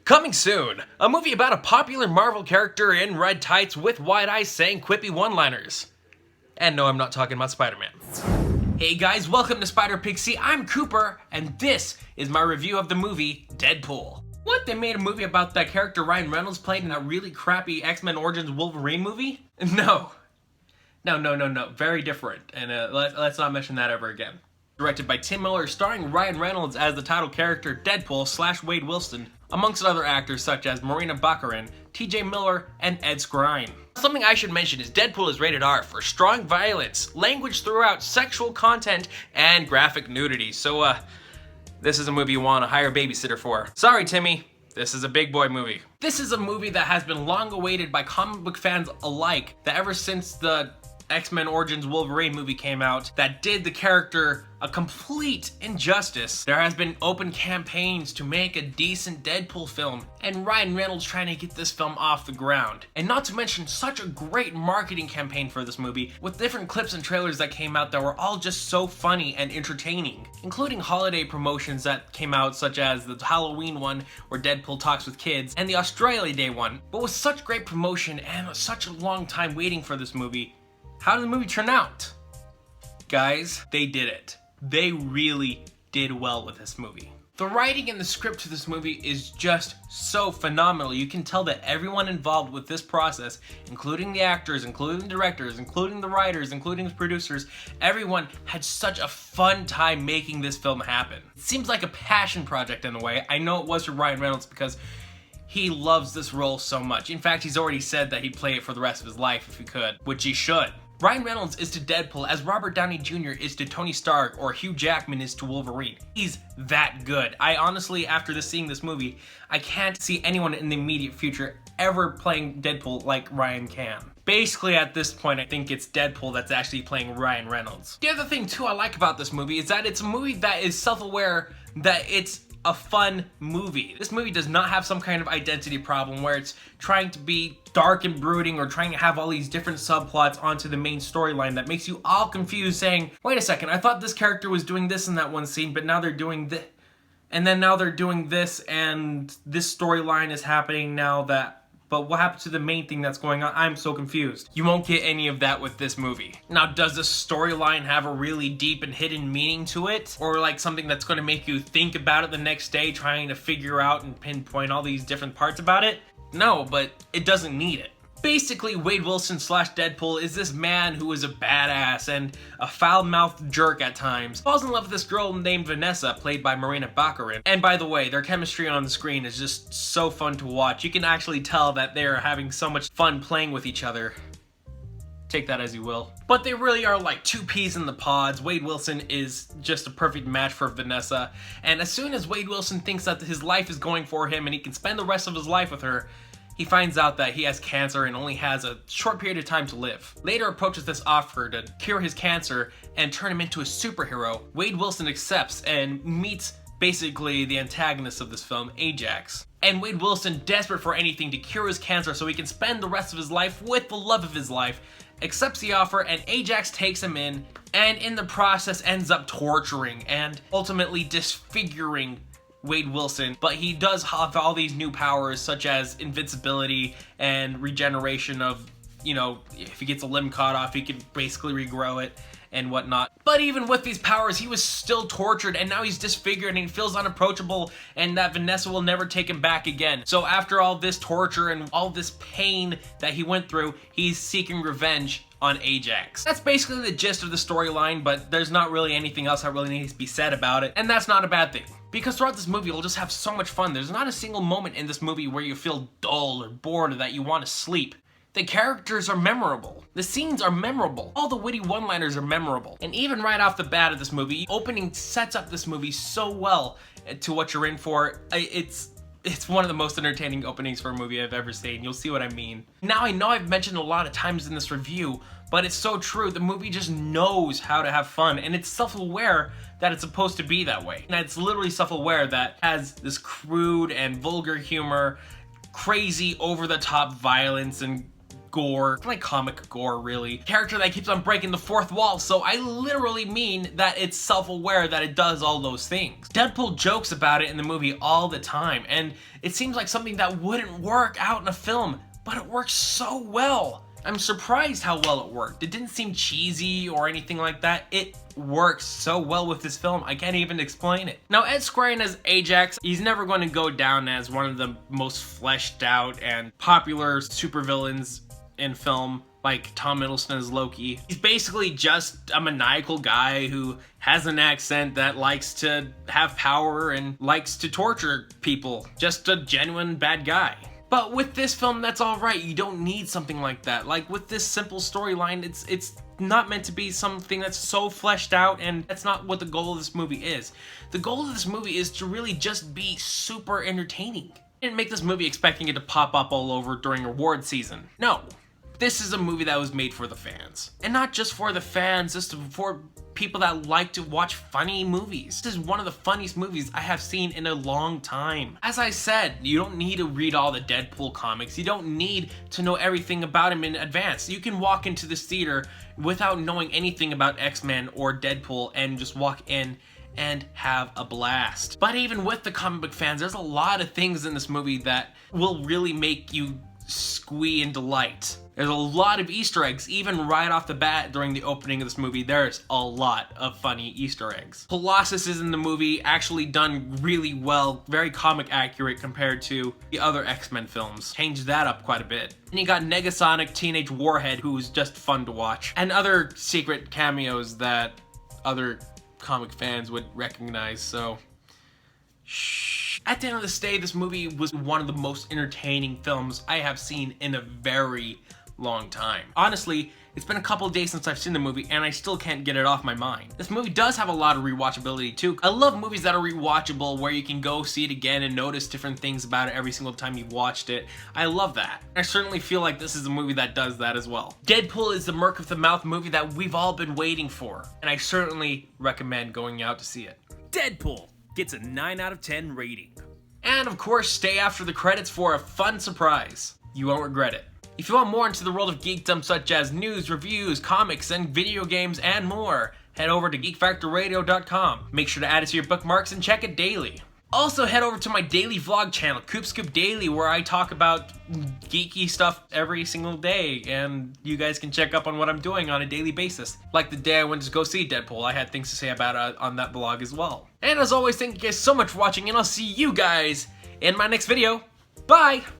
Coming soon, a movie about a popular Marvel character in red tights with wide eyes saying quippy one-liners. And no, I'm not talking about Spider-Man. Hey guys, welcome to Spider Pixie. I'm Cooper, and this is my review of the movie Deadpool. What, they made a movie about that character Ryan Reynolds played in that really crappy X-Men Origins Wolverine movie? No. No. Very different, and let's not mention that ever again. Directed by Tim Miller, starring Ryan Reynolds as the title character Deadpool / Wade Wilson, amongst other actors such as Morena, Baccarin, TJ Miller, and Ed Skrein. Something I should mention is Deadpool is rated R for strong violence, language throughout, sexual content, and graphic nudity. So, this is a movie you want to hire a babysitter for. Sorry, Timmy. This is a big boy movie. This is a movie that has been long awaited by comic book fans alike, that ever since the X-Men Origins Wolverine movie came out that did the character a complete injustice. There has been open campaigns to make a decent Deadpool film, and Ryan Reynolds trying to get this film off the ground. And not to mention such a great marketing campaign for this movie, with different clips and trailers that came out that were all just so funny and entertaining, including holiday promotions that came out, such as the Halloween one where Deadpool talks with kids, and the Australia Day one. But with such great promotion and such a long time waiting for this movie, how did the movie turn out? Guys, they did it. They really did well with this movie. The writing and the script to this movie is just so phenomenal. You can tell that everyone involved with this process, including the actors, including the directors, including the writers, including the producers, everyone had such a fun time making this film happen. It seems like a passion project in a way. I know it was for Ryan Reynolds because he loves this role so much. In fact, he's already said that he'd play it for the rest of his life if he could, which he should. Ryan Reynolds is to Deadpool as Robert Downey Jr. is to Tony Stark or Hugh Jackman is to Wolverine. He's that good. I honestly, after seeing this movie, I can't see anyone in the immediate future ever playing Deadpool like Ryan can. Basically, at this point, I think it's Deadpool that's actually playing Ryan Reynolds. The other thing, too, I like about this movie is that it's a movie that is self-aware that it's a fun movie. This movie does not have some kind of identity problem where it's trying to be dark and brooding or trying to have all these different subplots onto the main storyline that makes you all confused saying, wait a second, I thought this character was doing this in that one scene, but now they're doing this. And then now they're doing this and this storyline is happening now that, but what happened to the main thing that's going on? I'm so confused. You won't get any of that with this movie. Now, does this storyline have a really deep and hidden meaning to it? Or like something that's going to make you think about it the next day, trying to figure out and pinpoint all these different parts about it? No, but it doesn't need it. Basically, Wade Wilson / Deadpool is this man who is a badass and a foul-mouthed jerk at times. Falls in love with this girl named Vanessa, played by Morena Baccarin. And by the way, their chemistry on the screen is just so fun to watch. You can actually tell that they are having so much fun playing with each other. Take that as you will. But they really are like two peas in the pods. Wade Wilson is just a perfect match for Vanessa. And as soon as Wade Wilson thinks that his life is going for him and he can spend the rest of his life with her, he finds out that he has cancer and only has a short period of time to live. Later approaches this offer to cure his cancer and turn him into a superhero. Wade Wilson accepts and meets basically the antagonist of this film, Ajax. And Wade Wilson, desperate for anything to cure his cancer so he can spend the rest of his life with the love of his life, accepts the offer and Ajax takes him in and in the process ends up torturing and ultimately disfiguring Wade Wilson, but he does have all these new powers such as invincibility and regeneration of, you know, if he gets a limb cut off, he can basically regrow it and whatnot. But even with these powers, he was still tortured and now he's disfigured and he feels unapproachable and that Vanessa will never take him back again. So after all this torture and all this pain that he went through, he's seeking revenge on Ajax. That's basically the gist of the storyline, but there's not really anything else that really needs to be said about it, and that's not a bad thing. Because throughout this movie, you'll just have so much fun. There's not a single moment in this movie where you feel dull or bored or that you want to sleep. The characters are memorable. The scenes are memorable. All the witty one-liners are memorable. And even right off the bat of this movie, opening sets up this movie so well to what you're in for. It's one of the most entertaining openings for a movie I've ever seen. You'll see what I mean. Now, I know I've mentioned a lot of times in this review, but it's so true. The movie just knows how to have fun, and it's self-aware that it's supposed to be that way. And it's literally self-aware that it has this crude and vulgar humor, crazy over-the-top violence, and gore, like comic gore really. Character that keeps on breaking the fourth wall, so I literally mean that it's self-aware that it does all those things. Deadpool jokes about it in the movie all the time, and it seems like something that wouldn't work out in a film, but it works so well. I'm surprised how well it worked. It didn't seem cheesy or anything like that. It works so well with this film, I can't even explain it. Now, Ed Skrein as Ajax, he's never going to go down as one of the most fleshed out and popular supervillains in film, like Tom Hiddleston as Loki. He's basically just a maniacal guy who has an accent that likes to have power and likes to torture people. Just a genuine bad guy. But with this film, that's alright. You don't need something like that. Like with this simple storyline, it's not meant to be something that's so fleshed out, and that's not what the goal of this movie is. The goal of this movie is to really just be super entertaining. I didn't make this movie expecting it to pop up all over during award season. No. This is a movie that was made for the fans. And not just for the fans, just for people that like to watch funny movies. This is one of the funniest movies I have seen in a long time. As I said, you don't need to read all the Deadpool comics. You don't need to know everything about him in advance. You can walk into this theater without knowing anything about X-Men or Deadpool and just walk in and have a blast. But even with the comic book fans, there's a lot of things in this movie that will really make you squee in delight. There's a lot of Easter eggs, even right off the bat during the opening of this movie. There's a lot of funny Easter eggs. Colossus is in the movie, actually done really well, very comic accurate compared to the other X-Men films. Changed that up quite a bit. And you got Negasonic Teenage Warhead, who's just fun to watch, and other secret cameos that other comic fans would recognize, so shh. At the end of the day, this movie was one of the most entertaining films I have seen in a very long time. Honestly, it's been a couple of days since I've seen the movie and I still can't get it off my mind. This movie does have a lot of rewatchability too. I love movies that are rewatchable where you can go see it again and notice different things about it every single time you've watched it. I love that. I certainly feel like this is a movie that does that as well. Deadpool is the Merc of the Mouth movie that we've all been waiting for, and I certainly recommend going out to see it. Deadpool gets a 9 out of 10 rating. And of course, stay after the credits for a fun surprise. You won't regret it. If you want more into the world of geekdom such as news, reviews, comics, and video games, and more, head over to GeekFactorRadio.com. Make sure to add it to your bookmarks and check it daily. Also, head over to my daily vlog channel, Coop Scoop Daily, where I talk about geeky stuff every single day, and you guys can check up on what I'm doing on a daily basis. Like the day I went to go see Deadpool, I had things to say about it on that blog as well. And as always, thank you guys so much for watching, and I'll see you guys in my next video. Bye!